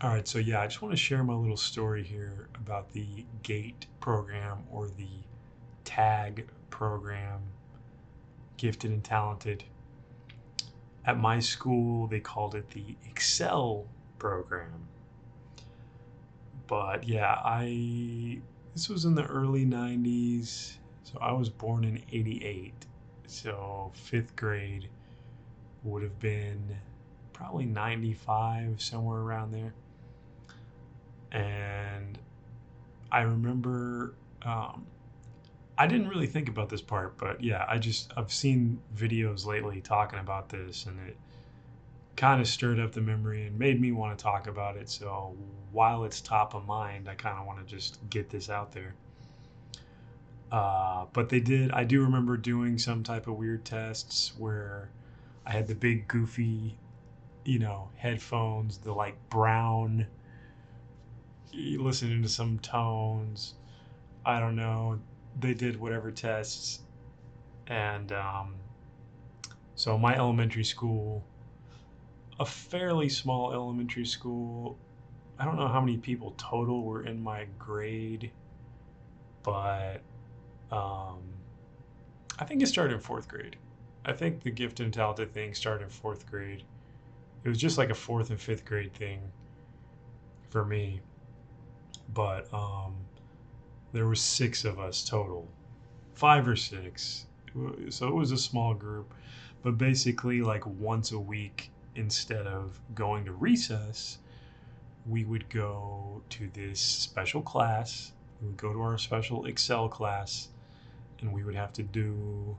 All right, so yeah, I just want to share my little story here about the GATE program or the TAG program, gifted and talented. At my school, they called it the Excel program. But yeah, I this was in the early 90s. So I was born in 88. So 5th grade would have been probably 95, somewhere around there. And I remember I didn't really think about this part, but yeah, I've seen videos lately talking about this, and it kind of stirred up the memory and made me want to talk about it. So while it's top of mind, I kind of want to just get this out there. But they did. I do remember doing some type of weird tests where I had the big goofy, headphones, the like brown, listening to some tones. I don't know. They did whatever tests, and so my elementary school, a fairly small elementary school. I don't know how many people total were in my grade, but um, I think it started in 4th grade. I think the gifted and talented thing started in 4th grade. It was just like a fourth and 5th grade thing for me, but there was 6 of us total, 5 or 6. So it was a small group, but basically, like once a week, instead of going to recess, we would go to this special class. We would go to our special Excel class, and we would have to do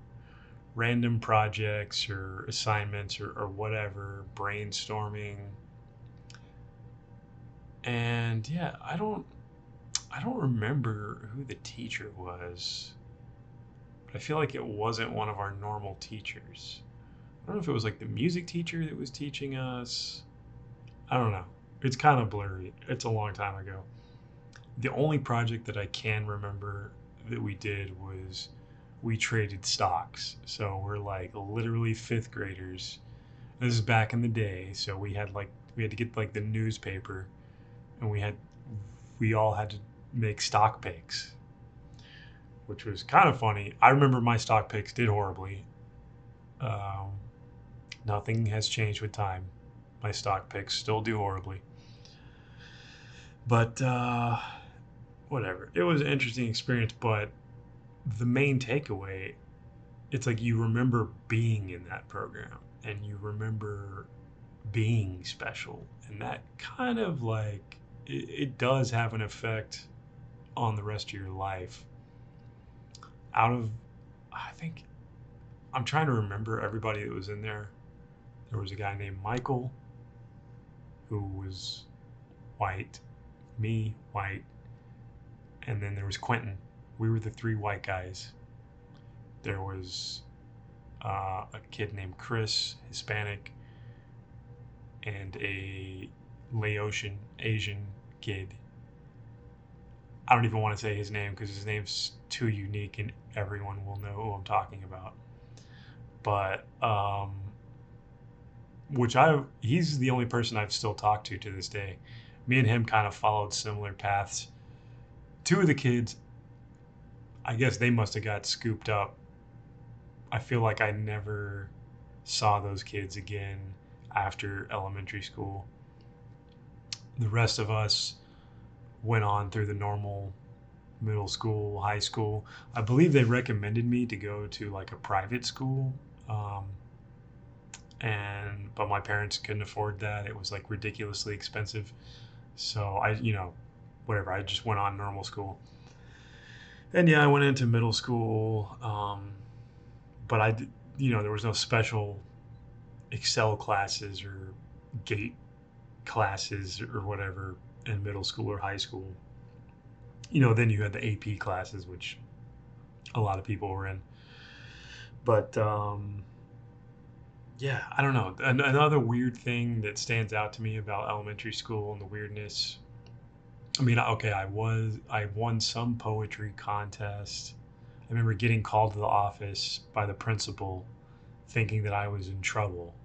random projects or assignments or whatever, brainstorming. And yeah, I don't remember who the teacher was, but I feel like it wasn't one of our normal teachers. I don't know if it was like the music teacher that was teaching us. I don't know. It's kind of blurry. It's a long time ago. The only project that I can remember that we did was we traded stocks. So we're like literally 5th graders. This is back in the day, so we had to get like the newspaper, and we all had to make stock picks, which was kind of funny. I remember my stock picks did horribly. Um, Nothing has changed with time. My stock picks still do horribly, but whatever. It was an interesting experience, but the main takeaway, it's like you remember being in that program and you remember being special, and that kind of like it does have an effect on the rest of your life. Out of, I think, I'm trying to remember everybody that was in there. There was a guy named Michael who was white, me white, and then there was Quentin. We were the 3 white guys. There was a kid named Chris, Hispanic, and a Laotian Asian kid. I don't even want to say his name because his name's too unique and everyone will know who I'm talking about. But he's the only person I've still talked to this day. Me and him kind of followed similar paths. 2 of the kids, I guess they must have got scooped up. I feel like I never saw those kids again after elementary school. The rest of us went on through the normal middle school, high school. I believe they recommended me to go to like a private school, um, and but my parents couldn't afford that. It was like ridiculously expensive. So whatever. I just went on normal school, and yeah, I went into middle school. But there was no special Excel classes or gate classes or whatever in middle school or high school. Then you had the AP classes, which a lot of people were in. But yeah, I don't know. Another weird thing that stands out to me about elementary school and the weirdness. I mean, okay, I won some poetry contest. I remember getting called to the office by the principal, thinking that I was in trouble,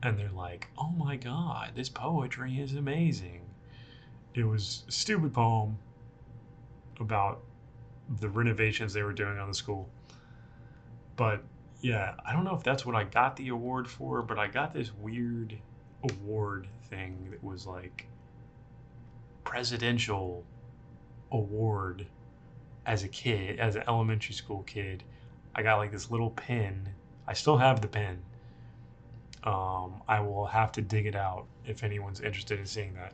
and they're like, "Oh my God, this poetry is amazing." It was a stupid poem about the renovations they were doing on the school. But yeah, I don't know if that's what I got the award for, but I got this weird award thing that was like presidential award as a kid, as an elementary school kid. I got like this little pin. I still have the pin. I will have to dig it out if anyone's interested in seeing that.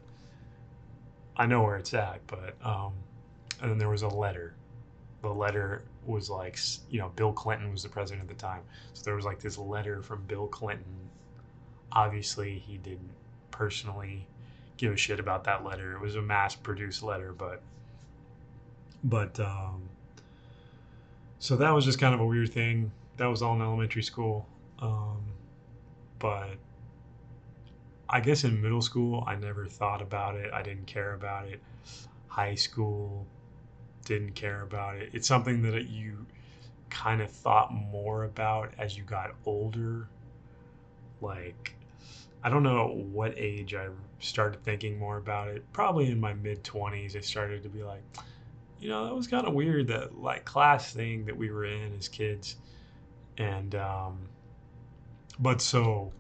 I know where it's at, but and then there was a letter. The letter was like, Bill Clinton was the president at the time, so there was like this letter from Bill Clinton. Obviously, he didn't personally give a shit about that letter. It was a mass-produced letter, but so that was just kind of a weird thing. That was all in elementary school, um, but I guess in middle school, I never thought about it. I didn't care about it. High school, didn't care about it. It's something that you kind of thought more about as you got older. Like, I don't know what age I started thinking more about it. Probably in my mid 20s, I started to be like, that was kind of weird, that like class thing that we were in as kids. And, but so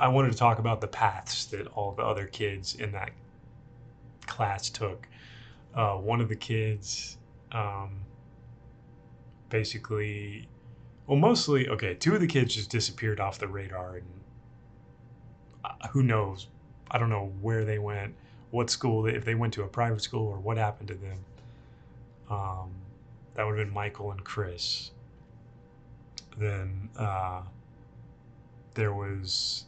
I wanted to talk about the paths that all the other kids in that class took. One of the kids, um, basically, well, mostly, okay, two of the kids just disappeared off the radar, and who knows? I don't know where they went, what school, if they went to a private school or what happened to them. Um, that would have been Michael and Chris. Then there was,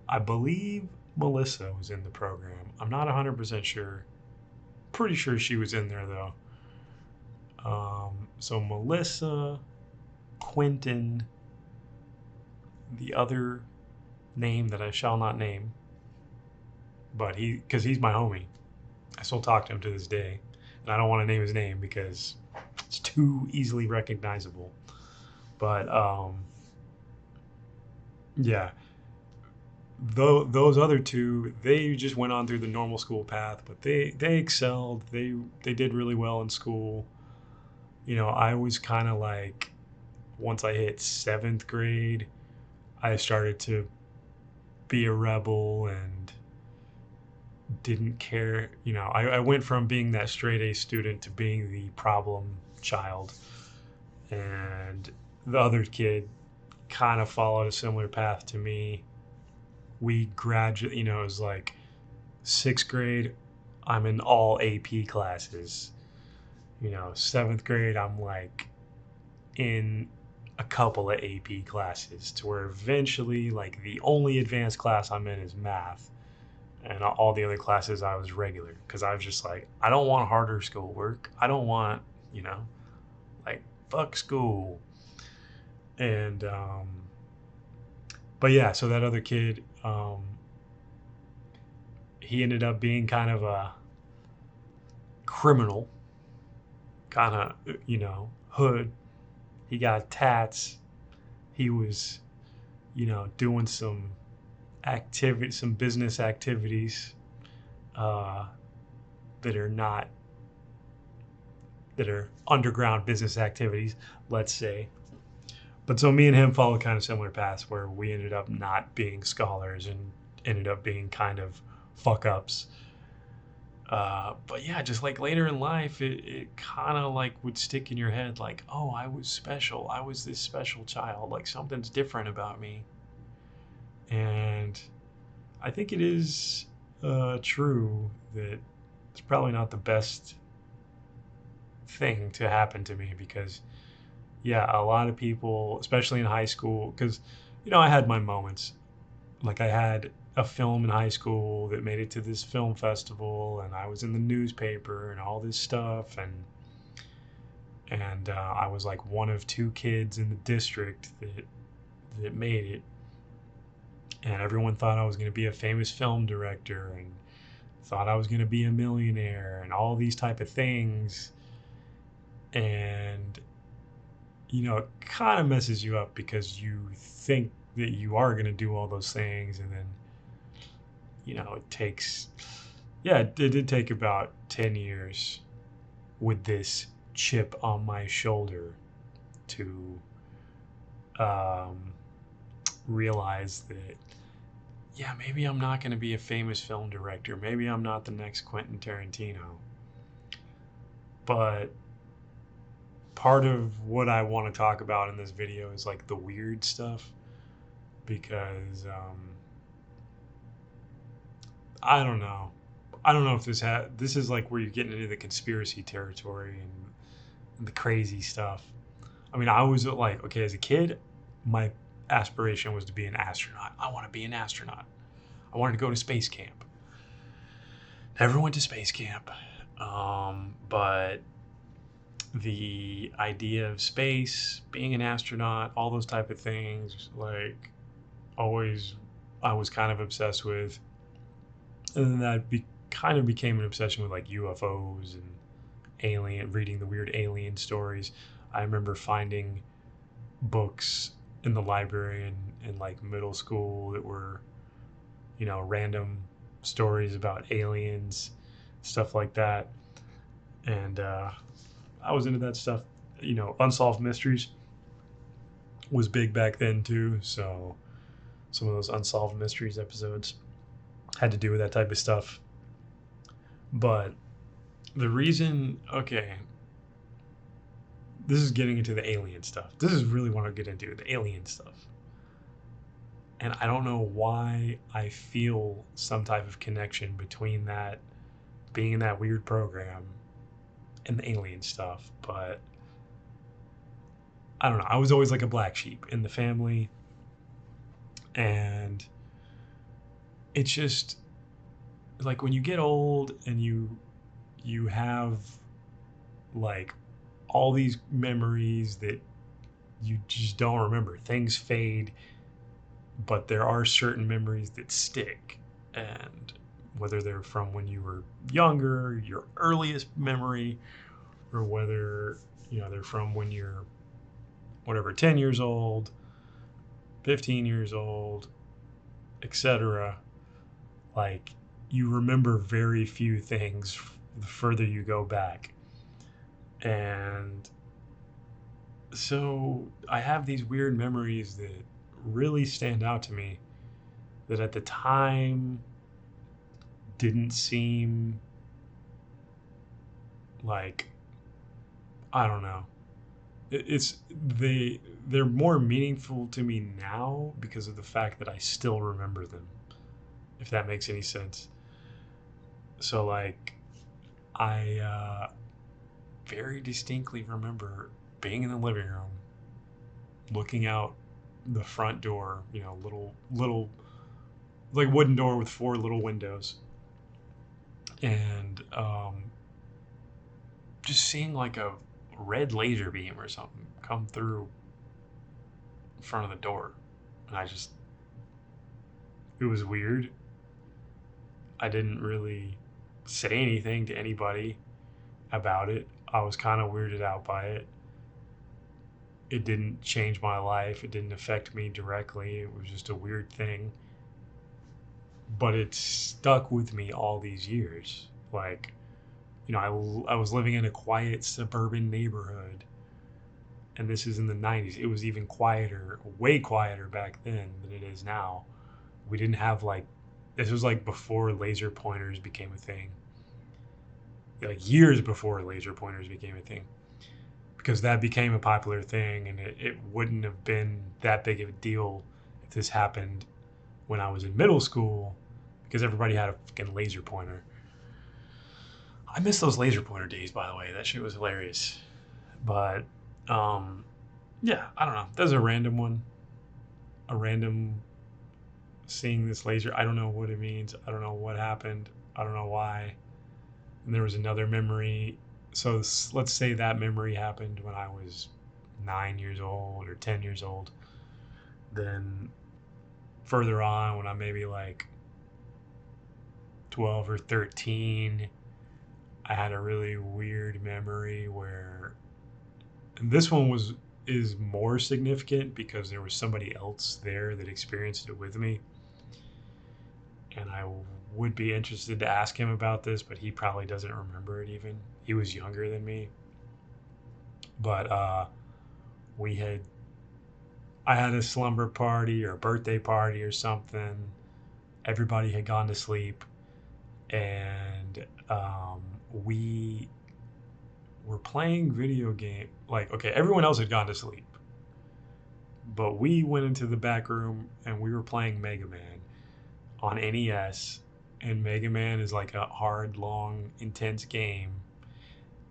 I believe, Melissa was in the program. I'm not 100% sure. Pretty sure she was in there though. So Melissa, Quentin, the other name that I shall not name, but because he's my homie. I still talk to him to this day, and I don't want to name his name because it's too easily recognizable. But yeah, those other two, they just went on through the normal school path, but they excelled. They did really well in school. I was kind of like, once I hit seventh grade, I started to be a rebel and didn't care. I went from being that straight A student to being the problem child. And the other kid kind of followed a similar path to me. We graduated, it was like sixth grade, I'm in all AP classes. Seventh grade, I'm like in a couple of AP classes, to where eventually, like, the only advanced class I'm in is math. And all the other classes I was regular, because I was just like, I don't want harder schoolwork. I don't want, like, fuck school. And but yeah, so that other kid, he ended up being kind of a criminal, kind of, hood. He got tats. He was, doing some business activities, uh, that are not that are underground business activities, let's say. But so me and him followed kind of similar paths, where we ended up not being scholars and ended up being kind of fuck ups. But yeah, just like later in life, it kind of like would stick in your head, like, oh, I was special. I was this special child. Like, something's different about me. And I think it is true that it's probably not the best thing to happen to me, because yeah, a lot of people, especially in high school, because I had my moments. Like, I had a film in high school that made it to this film festival, and I was in the newspaper and all this stuff, and I was like one of two kids in the district that made it, and everyone thought I was going to be a famous film director and thought I was going to be a millionaire and all these type of things. And it kind of messes you up, because you think that you are going to do all those things, and then it takes, yeah, it did take about 10 years with this chip on my shoulder to um, realize that, yeah, maybe I'm not going to be a famous film director. Maybe I'm not the next Quentin Tarantino. But part of what I want to talk about in this video is like the weird stuff, because I don't know. I don't know if this is like where you're getting into the conspiracy territory and the crazy stuff. I mean, I was like, okay, as a kid, my aspiration was to be an astronaut. I want to be an astronaut. I wanted to go to space camp. Never went to space camp. But the idea of space, being an astronaut, all those type of things, like always, I was kind of obsessed with. And then kind of became an obsession with like UFOs and reading the weird alien stories. I remember finding books in the library in like middle school that were, random stories about aliens, stuff like that. And I was into that stuff. Unsolved mysteries was big back then too. So some of those unsolved mysteries episodes had to do with that type of stuff. But the reason, okay, this is getting into the alien stuff. This is really what I get into, the alien stuff. And I don't know why I feel some type of connection between that, being in that weird program, and the alien stuff. But I don't know. I was always like a black sheep in the family. And it's just like when you get old and you have like all these memories that you just don't remember. Things fade, but there are certain memories that stick. And whether they're from when you were younger, your earliest memory, or whether, they're from when you're whatever, 10 years old, 15 years old, etc. Like, you remember very few things the further you go back. And so I have these weird memories that really stand out to me that at the time didn't seem like, I don't know. It's they're more meaningful to me now because of the fact that I still remember them, if that makes any sense. So like I very distinctly remember being in the living room, looking out the front door, little like wooden door with 4 little windows, and just seeing like a red laser beam or something come through in front of the door. And it was weird. I didn't really say anything to anybody about it. I was kind of weirded out by it. It didn't change my life. It didn't affect me directly. It was just a weird thing. But it stuck with me all these years. Like, I was living in a quiet suburban neighborhood, and this is in the 90s. It was even quieter, way quieter back then than it is now. We didn't have like, this was like before laser pointers became a thing. Like years before laser pointers became a thing. Because that became a popular thing, and it wouldn't have been that big of a deal if this happened when I was in middle school, because everybody had a fucking laser pointer. I miss those laser pointer days, by the way. That shit was hilarious. But yeah, I don't know. There's a random one. A random seeing this laser. I don't know what it means. I don't know what happened. I don't know why. And there was another memory. So let's say that memory happened when I was 9 years old or 10 years old. Then further on, when I'm maybe like 12 or 13, I had a really weird memory where, and this one was is more significant because there was somebody else there that experienced it with me. And I would be interested to ask him about this, but he probably doesn't remember it even. He was younger than me. But we had, I had a slumber party or a birthday party or something. Everybody had gone to sleep, and we were playing video game. Like, okay, everyone else had gone to sleep, but we went into the back room and we were playing Mega Man on NES. And Mega Man is like a hard, long, intense game.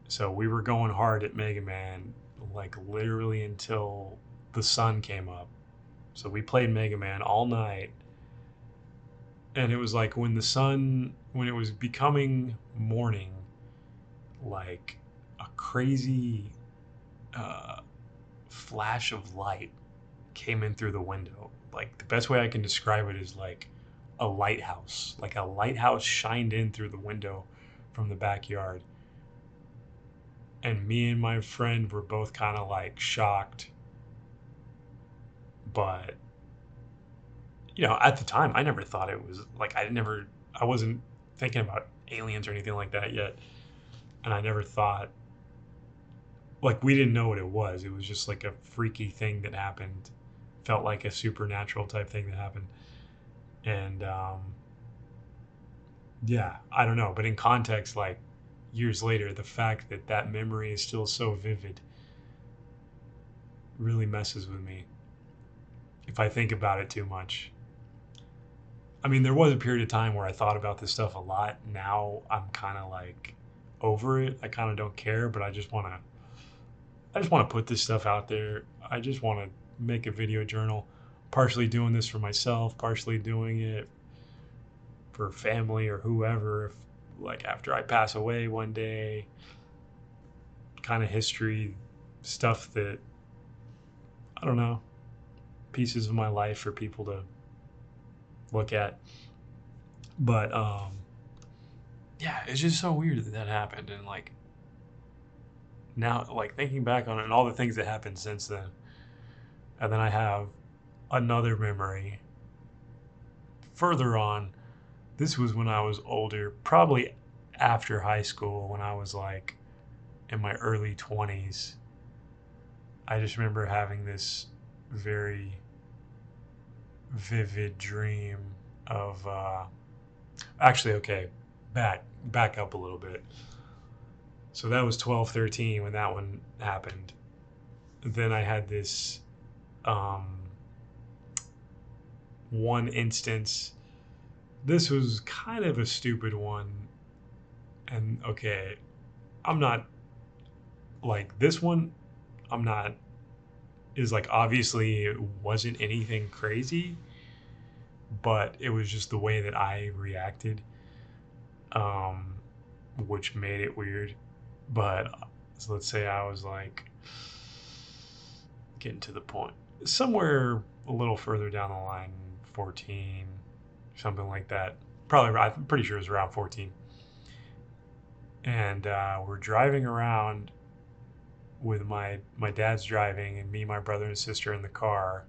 So we were going hard at Mega Man, like literally until the sun came up. So we played Mega Man all night. And it was like when it was becoming morning, like a crazy uh, flash of light came in through the window. Like the best way I can describe it is like a lighthouse. Like a lighthouse shined in through the window from the backyard. And me and my friend were both kind of like shocked. But, at the time, I never thought it was like, I wasn't thinking about aliens or anything like that yet. And I never thought, like, we didn't know what it was. It was just like a freaky thing that happened. Felt like a supernatural type thing that happened. And, yeah, I don't know. But in context, like, years later, the fact that that memory is still so vivid really messes with me if I think about it too much. I mean, there was a period of time where I thought about this stuff a lot. Now I'm kind of like over it. I kind of don't care, but I just want to put this stuff out there. I just want to make a video journal, partially doing this for myself, partially doing it for family or whoever. If, like, after I pass away one day, kind of history stuff that, I don't know, pieces of my life for people to look at. But yeah, it's just so weird that that happened. And like now, like thinking back on it and all the things that happened since then, and then I have another memory further on. This was when I was older, probably after high school, when I was like in my early 20s. I just remember having this very vivid dream of actually, okay, back up a little bit. So that was 12, 13 when that one happened. Then I had this um, one instance. This was kind of a stupid one. And okay, I'm not like this one. I'm not, is like obviously it wasn't anything crazy, but it was just the way that I reacted, um, which made it weird. But so let's say I was like getting to the point somewhere a little further down the line, 14, something like that. Probably, I'm pretty sure it was around 14. And we're driving around with my dad's driving, and me, my brother, and sister in the car.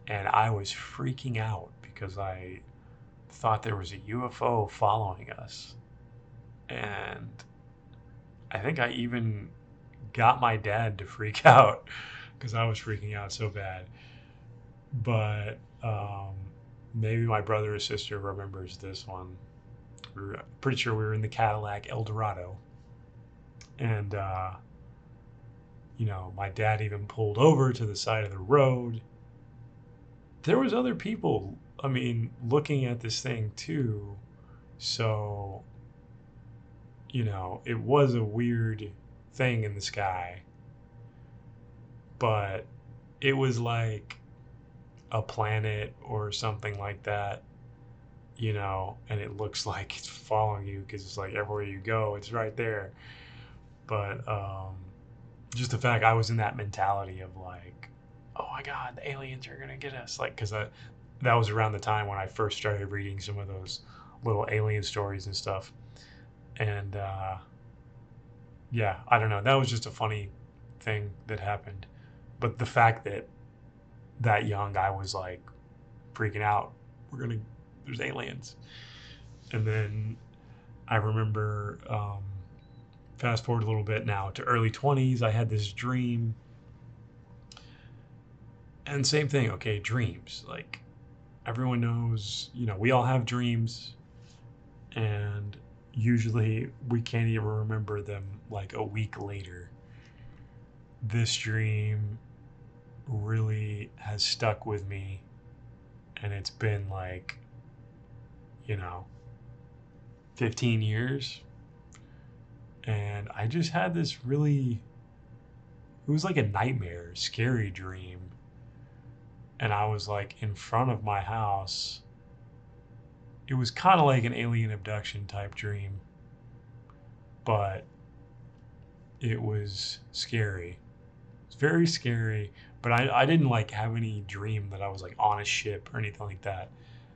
And I was freaking out because I thought there was a UFO following us. And I think I even got my dad to freak out because I was freaking out so bad. But maybe my brother or sister remembers this one. We're pretty sure we were in the Cadillac Eldorado. And, my dad even pulled over to the side of the road. There was other people, I mean, looking at this thing too. So, it was a weird thing in the sky, but it was like a planet or something like that, and it looks like it's following you because it's like everywhere you go, it's right there. But just the fact I was in that mentality of like, oh my God, the aliens are going to get us. Like, because that was around the time when I first started reading some of those little alien stories and stuff. And yeah, I don't know. That was just a funny thing that happened. But the fact that that young I was like freaking out, there's aliens. And then I remember, fast forward a little bit now to early 20s, I had this dream. And same thing, okay, dreams. Like, everyone knows, we all have dreams, and usually we can't even remember them like a week later. This dream really has stuck with me, and it's been like, you know, 15 years. And I just had this really, it was like a nightmare, scary dream. And I was like in front of my house. It was kind of like an alien abduction type dream, but it was scary. It's very scary, but I didn't like have any dream that I was like on a ship or anything like that.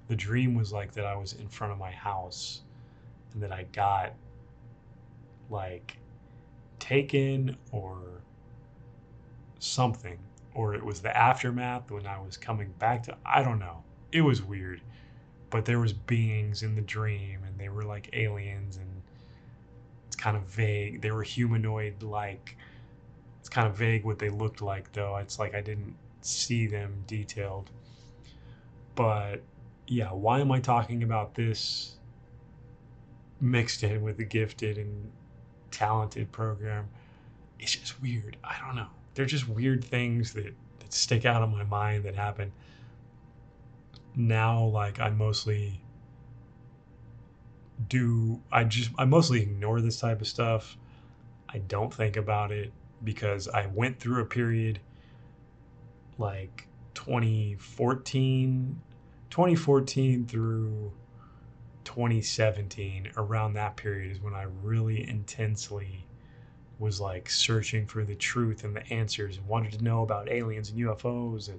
The dream was like that I was in front of my house and that I got like taken or something, or it was the aftermath when I was coming back to, I don't know. It was weird, but there was beings in the dream and they were like aliens, and it's kind of vague. They were humanoid like. It's kind of vague what they looked like though. It's like I didn't see them detailed. But yeah, why am I talking about this mixed in with the gifted and talented program? It's just weird. I don't know. They're just weird things that stick out in my mind that happen. Now, like, I mostly ignore this type of stuff. I don't think about it because I went through a period like 2014 through 2017. Around that period is when I really intensely was like searching for the truth and the answers and wanted to know about aliens and UFOs,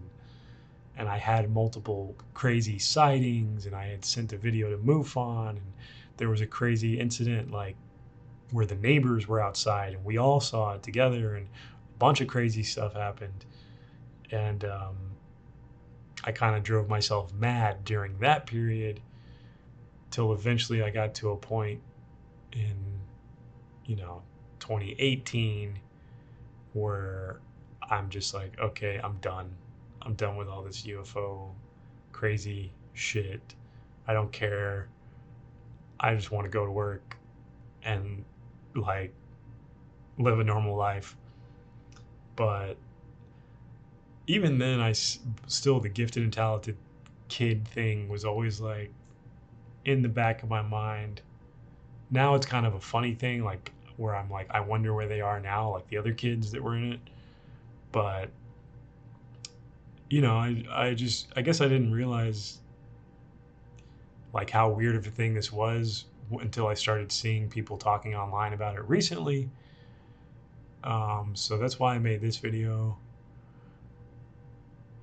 and I had multiple crazy sightings, and I had sent a video to MUFON, and there was a crazy incident like where the neighbors were outside and we all saw it together, and a bunch of crazy stuff happened. And I kind of drove myself mad during that period till eventually I got to a point in, you know, 2018 where I'm just like, okay, I'm done. I'm done with all this UFO crazy shit. I don't care. I just want to go to work and like live a normal life. But even then, still, the gifted and talented kid thing was always like in the back of my mind. Now it's kind of a funny thing, like where I'm like, I wonder where they are now, like the other kids that were in it. But I guess I didn't realize like how weird of a thing this was until I started seeing people talking online about it recently. So that's why I made this video.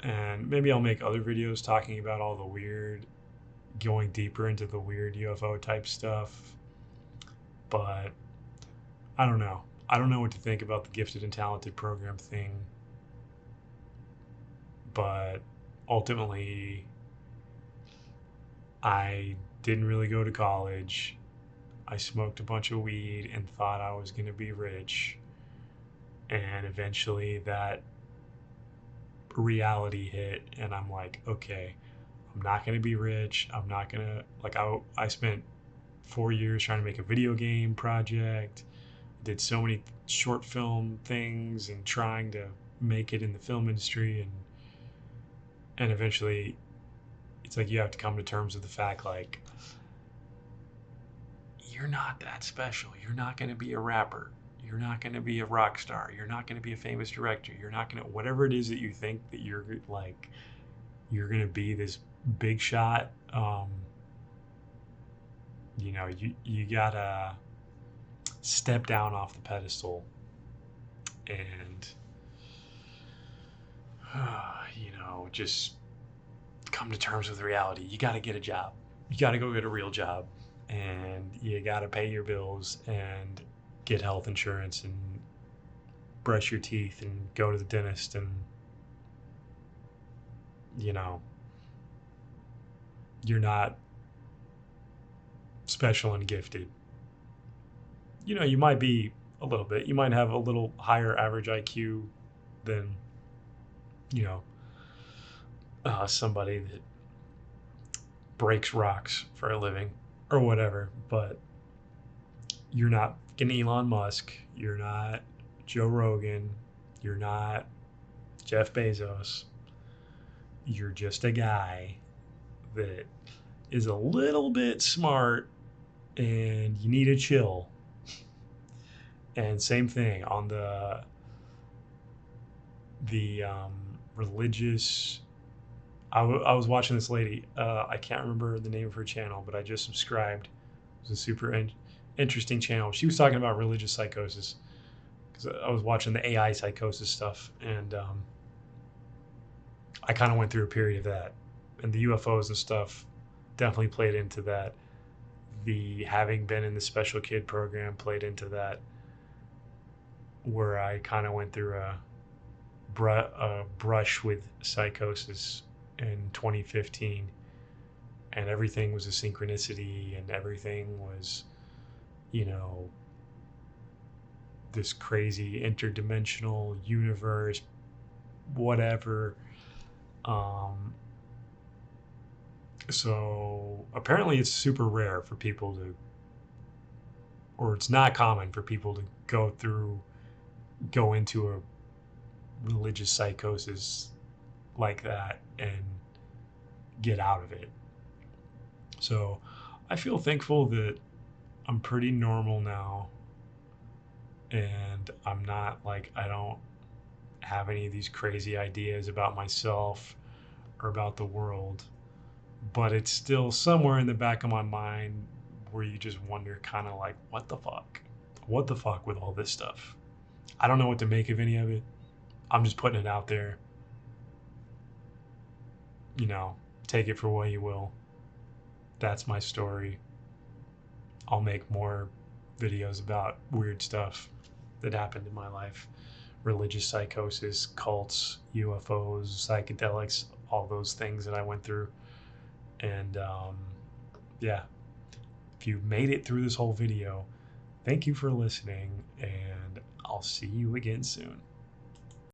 And maybe I'll make other videos talking about all the weird, going deeper into the weird UFO type stuff. But I don't know. I don't know what to think about the gifted and talented program thing. But ultimately, I didn't really go to college. I smoked a bunch of weed and thought I was going to be rich. And eventually that reality hit, and I'm like, okay, I'm not going to be rich. I'm not going to, like, I spent 4 years trying to make a video game project, did so many short film things and trying to make it in the film industry. And eventually it's like you have to come to terms with the fact, like, you're not that special. You're not going to be a rapper. You're not going to be a rock star. You're not going to be a famous director. You're not going to, whatever it is that you think that you're like, you're going to be this big shot. You gotta step down off the pedestal and, just come to terms with reality. You got to get a job. You got to go get a real job, and you got to pay your bills and get health insurance and brush your teeth and go to the dentist and you know, you're not special and gifted. You know, you might be a little bit. You might have a little higher average IQ than, you know, somebody that breaks rocks for a living or whatever. But you're not fucking Elon Musk. You're not Joe Rogan. You're not Jeff Bezos. You're just a guy that is a little bit smart and you need to chill. And same thing on the religious. I was watching this lady. I can't remember the name of her channel, but I just subscribed. It was a super interesting channel. She was talking about religious psychosis because I was watching the AI psychosis stuff, and I kind of went through a period of that, and the UFOs and stuff definitely played into that. The having been in the special kid program played into that, where I kind of went through a brush with psychosis in 2015, and everything was a synchronicity, and everything was, you know, this crazy interdimensional universe, whatever. Um, so apparently, it's super rare for people to, or it's not common for people to go into a religious psychosis like that and get out of it. So I feel thankful that I'm pretty normal now, and I'm not like, I don't have any of these crazy ideas about myself or about the world, but it's still somewhere in the back of my mind where you just wonder, kind of like, what the fuck? What the fuck with all this stuff? I don't know what to make of any of it. I'm just putting it out there. You know, take it for what you will. That's my story. I'll make more videos about weird stuff that happened in my life: religious psychosis, cults, UFOs, psychedelics, all those things that I went through. And yeah, if you made it through this whole video, thank you for listening, and I'll see you again soon.